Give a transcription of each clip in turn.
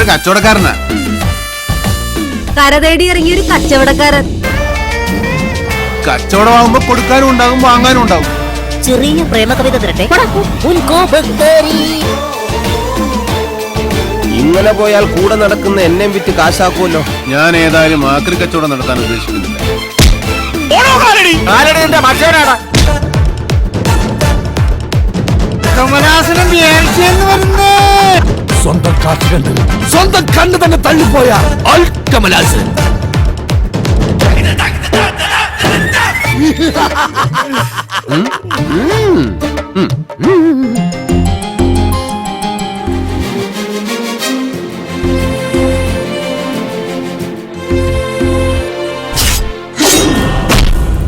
ഞാനൊരു കച്ചവടക്കാരനാ. കര തേടി ഇറങ്ങിയ ഒരു കച്ചവടക്കാരൻ. കച്ചവടമാകുമ്പോ കൊടുക്കാനും ഉണ്ടാകും, വാങ്ങാനും ഉണ്ടാകും. ചെറിയ പ്രേമ കവിത തരട്ടെ. ഇങ്ങനെ പോയാൽ കൂടെ നടക്കുന്ന എന്നെ വിറ്റ് കാശാക്കുമല്ലോ. ഞാൻ ഏതായാലും ആക്രി കച്ചവടം നടത്താൻ ഉദ്ദേശിക്കുന്നില്ല. സ്വന്തം കാശ് കണ്ട് സ്വന്തം കണ്ണ് തന്നെ തള്ളിപ്പോയ കമലാസൻ.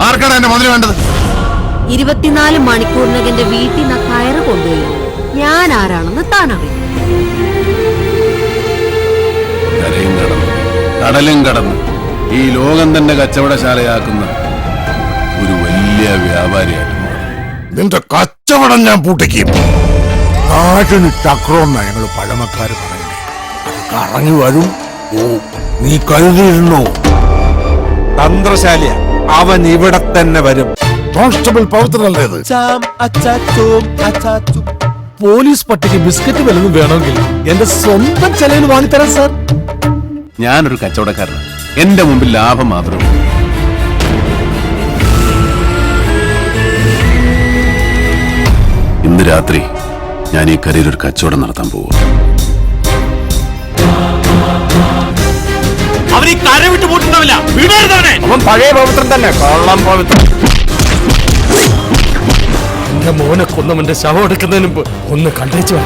ആർക്കാണ് എന്റെ മുതല് വേണ്ടത്? 24 മണിക്കൂറിനകം എന്റെ വീട്ടിൽ നിന്ന് കയറ് കൊണ്ടുപോയി ഞാൻ ആരാണെന്ന് താനറിയും. കരയും കടന്ന് കടലും കടന്ന് ഈ ലോകം തന്നെ കച്ചവടശാലയാക്കുന്ന ഒരു വലിയ വ്യാപാരിയായിട്ട് മാറും. നിന്റെ കച്ചവടം ഞാൻ പൂട്ടിക്കും. കാട്ടിന് ചക്രമെന്ന ഞങ്ങൾ പഴമക്കാര് പറയുന്നത്. അത് കറങ്ങി വരും. ഓ, നീ കരുതിയിരുന്നോ? തന്ത്രശാലിയ അവൻ ഇവിടെ തന്നെ വരും. കോൺസ്റ്റബിൾ പവിത്രനല്ലേ ഇത്? പോലീസ് പട്ടിക്ക് ബിസ്ക്കറ്റ് വല്ലതും വേണമെങ്കിൽ എന്റെ സ്വന്തം ചെലവിൽ വാങ്ങിത്തരാം സാർ. ഞാനൊരു കച്ചവടക്കാരനാണ്. എന്റെ മുമ്പിൽ ലാഭം മാത്രമേ. ഇന്ന് രാത്രി ഞാൻ ഈ കരയിൽ ഒരു കച്ചവടം നടത്താൻ പോകും. അവൻ ഈ കര വിട്ട് പോയിട്ടുണ്ടാവില്ല. അവൻ പഴയ പവിത്രൻ തന്നെ, കള്ളം പവിത്രൻ. എന്റെ മോനെ കൊന്നവന്റെ ശവം എടുക്കുന്നതിന് മുമ്പ് ഒന്ന് കണ്ടേച്ചു.